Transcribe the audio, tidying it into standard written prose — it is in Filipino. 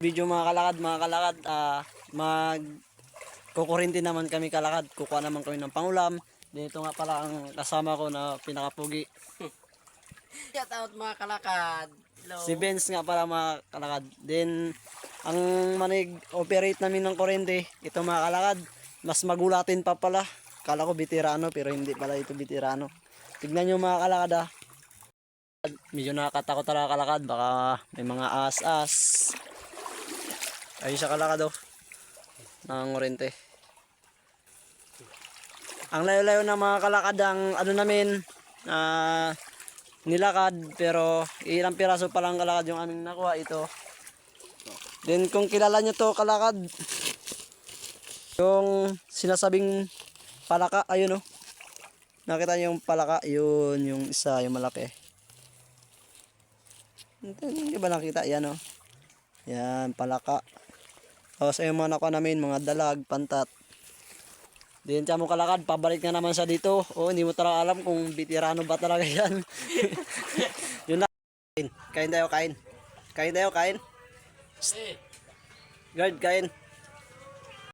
Video mga kalakad, mag kukurinti naman kami kalakad, kukuha naman kami ng pangulam. Dito nga pala ang kasama ko na pinakapugi. Shout out mga kalakad. Hello. Si Benz nga pala mga kalakad. Then, ang manig operate namin ng kurente, ito mga kalakad, mas magulatin pa pala. Kala ko bitirano pero hindi pala ito bitirano. Tignan nyo mga kalakad Medyo nakakatakot talaga kalakad, baka may mga as-as. Ayun siya kalakad ng kurente. Ang layo-layo ng mga kalakad ang ano namin, nilakad, pero ilang piraso pa lang kalakad yung aming nakuha ito. Then kung kilala nyo to kalakad, yung sinasabing palaka, ayun nakita nyo yung palaka, yun yung isa, yung malaki. Hindi ba nakita? Yan yan, palaka. Tapos yung mga nakuha namin, mga dalag, pantat. Then siya mo kalakad, pabalik na naman siya dito. Hindi mo talaga alam kung bitirano ba talaga yan. Yun na. Kain tayo, kain. Kain tayo, kain. Guard, kain.